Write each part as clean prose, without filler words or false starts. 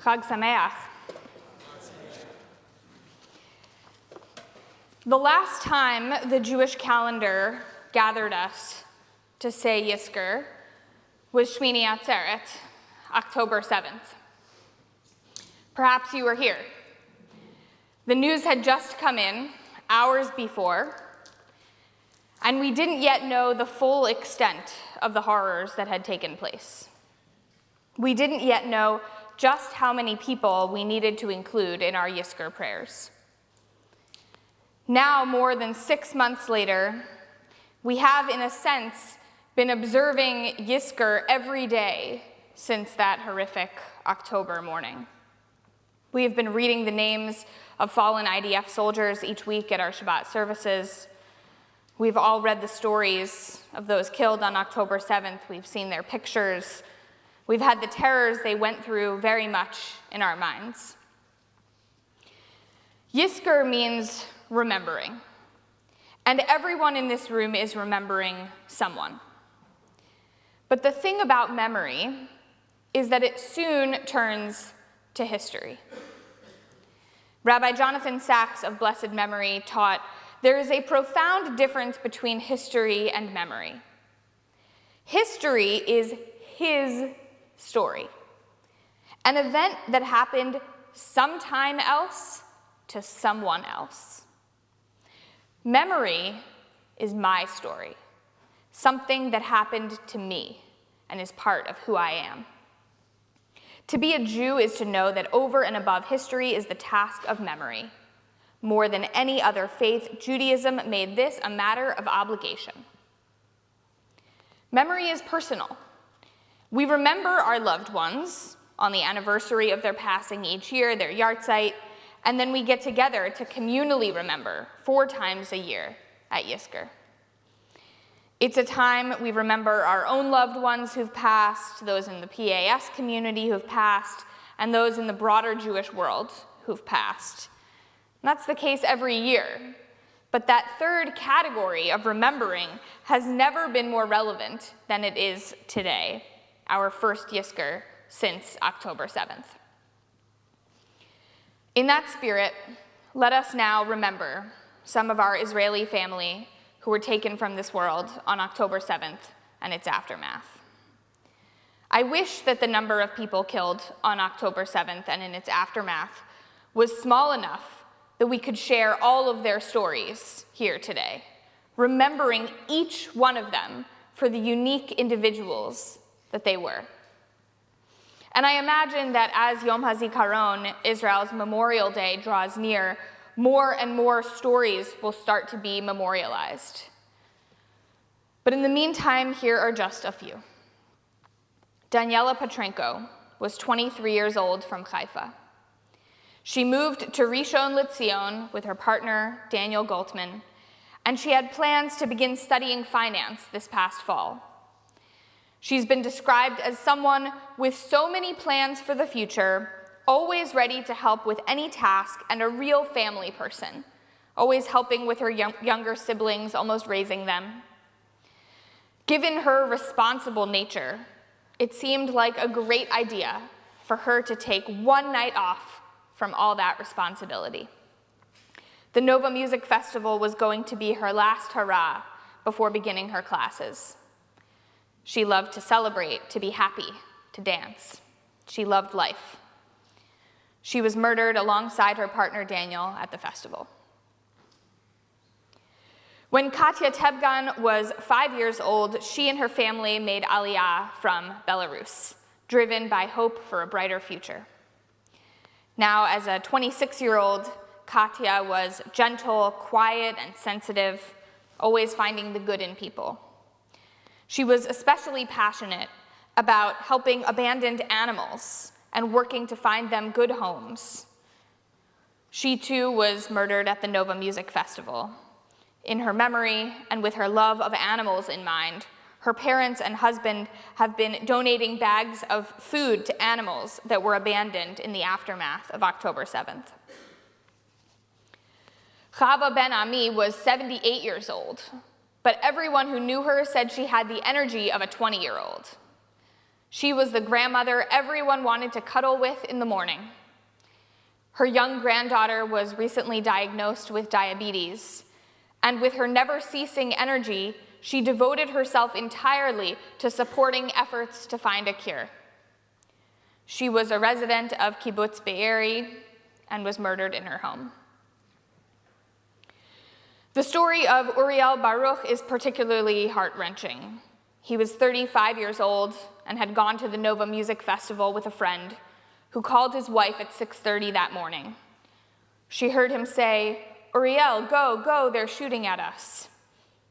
Chag Sameach. The last time the Jewish calendar gathered us to say Yizkor was Shmini Atzeret, October 7th. Perhaps you were here. The news had just come in hours before, and we didn't yet know the full extent of the horrors that had taken place. We didn't yet know just how many people we needed to include in our Yizkor prayers. Now, more than 6 months later, we have, in a sense, been observing Yizkor every day since that horrific October morning. We have been reading the names of fallen IDF soldiers each week at our Shabbat services. We've all read the stories of those killed on October 7th. We've seen their pictures. We've had the terrors they went through very much in our minds. Yizkor means remembering, and everyone in this room is remembering someone. But the thing about memory is that it soon turns to history. Rabbi Jonathan Sacks of blessed memory taught, there is a profound difference between history and memory. History is his story, an event that happened sometime else to someone else. Memory is my story, something that happened to me and is part of who I am. To be a Jew is to know that over and above history is the task of memory. More than any other faith, Judaism made this a matter of obligation. Memory is personal. We remember our loved ones on the anniversary of their passing each year, their yahrzeit, and then we get together to communally remember 4 times a year at Yizkor. It's a time we remember our own loved ones who've passed, those in the PAS community who've passed, and those in the broader Jewish world who've passed. And that's the case every year. But that third category of remembering has never been more relevant than it is today, our first Yizkor since October 7th. In that spirit, let us now remember some of our Israeli family who were taken from this world on October 7th and its aftermath. I wish that the number of people killed on October 7th and in its aftermath was small enough that we could share all of their stories here today, remembering each one of them for the unique individuals that they were. And I imagine that as Yom HaZikaron, Israel's Memorial Day, draws near, more and more stories will start to be memorialized. But in the meantime, here are just a few. Daniela Petrenko was 23 years old from Haifa. She moved to Rishon LeZion with her partner, Daniel Goltman, and she had plans to begin studying finance this past fall. She's been described as someone with so many plans for the future, always ready to help with any task, and a real family person, always helping with her younger siblings, almost raising them. Given her responsible nature, it seemed like a great idea for her to take one night off from all that responsibility. The Nova Music Festival was going to be her last hurrah before beginning her classes. She loved to celebrate, to be happy, to dance. She loved life. She was murdered alongside her partner Daniel at the festival. When Katya Tebgan was 5 years old, she and her family made Aliyah from Belarus, driven by hope for a brighter future. Now, as a 26-year-old, Katya was gentle, quiet, and sensitive, always finding the good in people. She was especially passionate about helping abandoned animals and working to find them good homes. She too was murdered at the Nova Music Festival. In her memory and with her love of animals in mind, her parents and husband have been donating bags of food to animals that were abandoned in the aftermath of October 7th. Chava Ben Ami was 78 years old, but everyone who knew her said she had the energy of a 20-year-old. She was the grandmother everyone wanted to cuddle with in the morning. Her young granddaughter was recently diagnosed with diabetes, and with her never-ceasing energy, she devoted herself entirely to supporting efforts to find a cure. She was a resident of Kibbutz Be'eri and was murdered in her home. The story of Uriel Baruch is particularly heart-wrenching. He was 35 years old and had gone to the Nova Music Festival with a friend who called his wife at 6:30 that morning. She heard him say, "Uriel, go, go, they're shooting at us."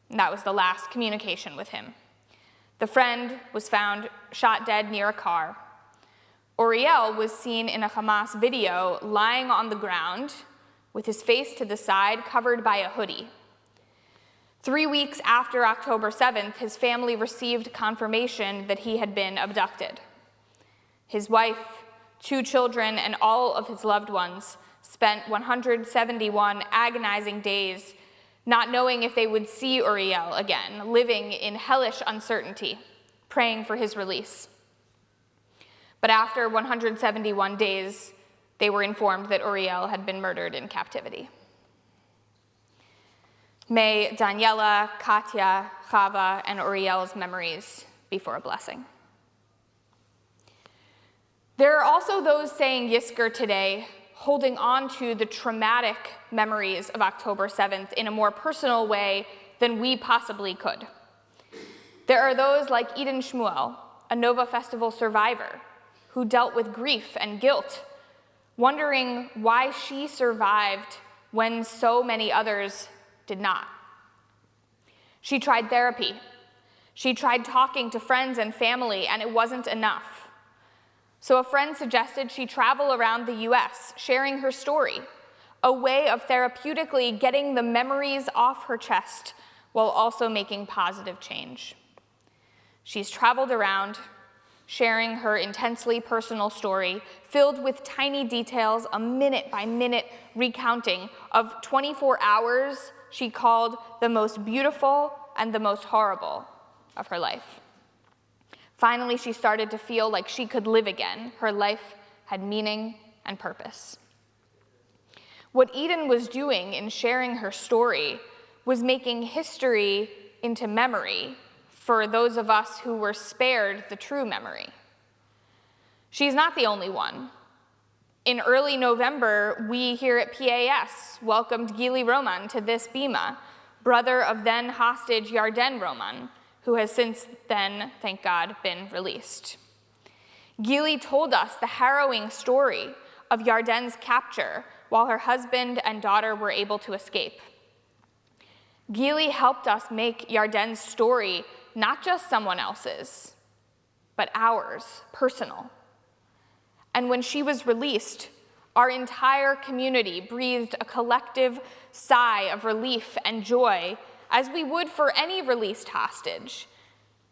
And that was the last communication with him. The friend was found shot dead near a car. Uriel was seen in a Hamas video lying on the ground with his face to the side, covered by a hoodie. 3 weeks after October 7th, his family received confirmation that he had been abducted. His wife, 2 children, and all of his loved ones spent 171 agonizing days not knowing if they would see Uriel again, living in hellish uncertainty, praying for his release. But after 171 days, they were informed that Uriel had been murdered in captivity. May Daniela, Katya, Chava, and Uriel's memories be for a blessing. There are also those saying Yizkor today, holding on to the traumatic memories of October 7th in a more personal way than we possibly could. There are those like Eden Shmuel, a Nova Festival survivor, who dealt with grief and guilt, wondering why she survived when so many others did not. She tried therapy. She tried talking to friends and family, and it wasn't enough. So a friend suggested she travel around the US, sharing her story, a way of therapeutically getting the memories off her chest while also making positive change. She's traveled around, sharing her intensely personal story, filled with tiny details, a minute-by-minute recounting of 24 hours she called the most beautiful and the most horrible of her life. Finally, she started to feel like she could live again. Her life had meaning and purpose. What Eden was doing in sharing her story was making history into memory for those of us who were spared the true memory. She's not the only one. In early November, we here at PAS welcomed Gili Roman to this bima, brother of then hostage Yarden Roman, who has since then, thank God, been released. Gili told us the harrowing story of Yarden's capture while her husband and daughter were able to escape. Gili helped us make Yarden's story not just someone else's, but ours, personal. And when she was released, our entire community breathed a collective sigh of relief and joy, as we would for any released hostage,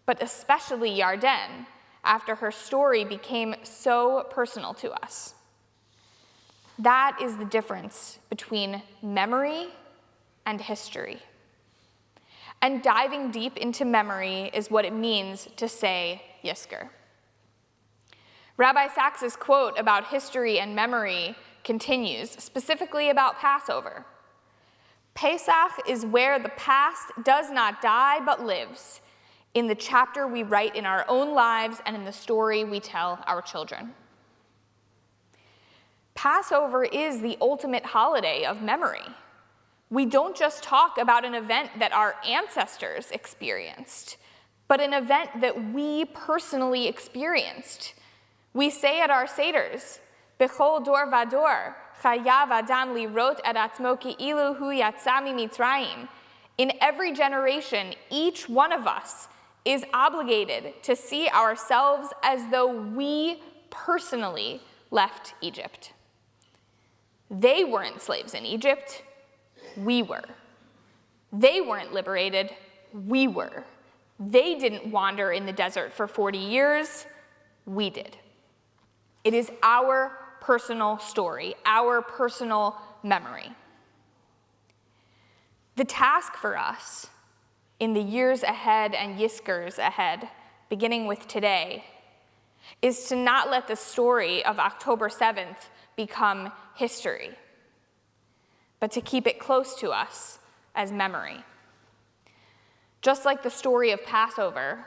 but especially Yarden, after her story became so personal to us. That is the difference between memory and history. And diving deep into memory is what it means to say Yizkor. Rabbi Sachs's quote about history and memory continues, specifically about Passover. Pesach is where the past does not die but lives, in the chapter we write in our own lives and in the story we tell our children. Passover is the ultimate holiday of memory. We don't just talk about an event that our ancestors experienced, but an event that we personally experienced. We say at our seders, Bechol dor vador, chayav adam lirot et atzmo ki'ilu hu yatsa mimitzrayim. In every generation, each one of us is obligated to see ourselves as though we personally left Egypt. They weren't slaves in Egypt, we were. They weren't liberated, we were. They didn't wander in the desert for 40 years, we did. It is our personal story, our personal memory. The task for us in the years ahead and Yizkors ahead, beginning with today, is to not let the story of October 7th become history, but to keep it close to us as memory. Just like the story of Passover,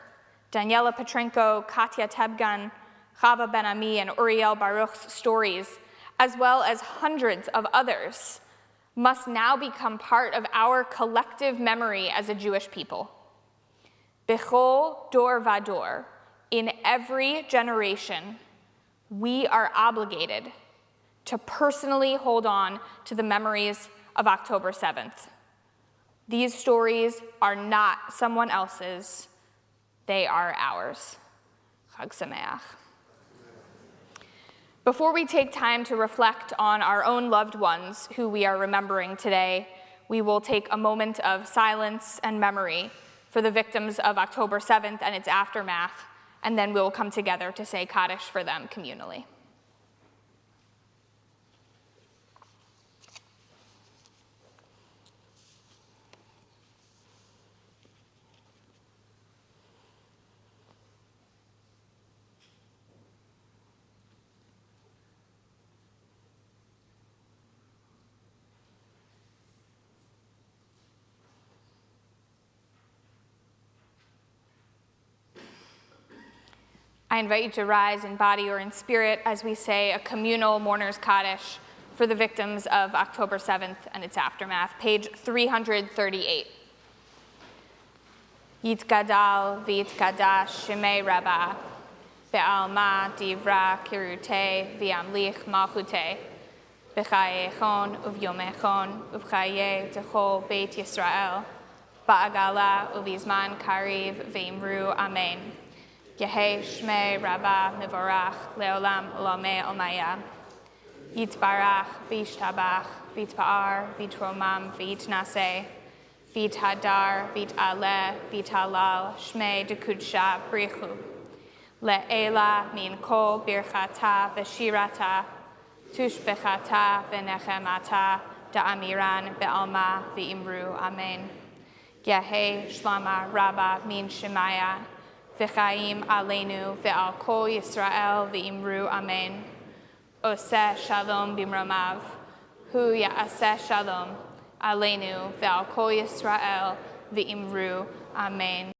Daniela Petrenko, Katya Tebgan, Chava Ben-Ami, and Uriel Baruch's stories, as well as hundreds of others, must now become part of our collective memory as a Jewish people. Bechol dor vador, in every generation, we are obligated to personally hold on to the memories of October 7th. These stories are not someone else's, they are ours. Chag Sameach. Before we take time to reflect on our own loved ones who we are remembering today, we will take a moment of silence and memory for the victims of October 7th and its aftermath, and then we'll come together to say Kaddish for them communally. I invite you to rise in body or in spirit as we say a communal mourner's Kaddish for the victims of October 7th and its aftermath, page 338. Yitgadal v'yitgadash shemei Rabbi, be'alma divra kirute v'yamlich malchute, b'chayechon uv'yomechon uv'chaye techol beit Yisrael, ba'agala uv'izman kariv v'imru amen. Yehei Shmei Rabba Mivorach Leolam Olamei Omaya. Yitbarach V'yishtabach V'yitpa'ar V'yitromam V'yitnaseh V'yithadar V'yit'aleh V'yithalal Shmei Dekudsha Brichu. Le'ela Min Kol Birchata V'shirata Tushbechata V'nechemata Da'amiran Be'alma V'imru Amen. Yehei Shlama Rabba Min Shemaya V'chaim aleinu ve'al kol Yisrael v'imru amen. Oseh shalom b'mromav, hu ya'aseh shalom aleinu ve'al kol Yisrael v'imru amen.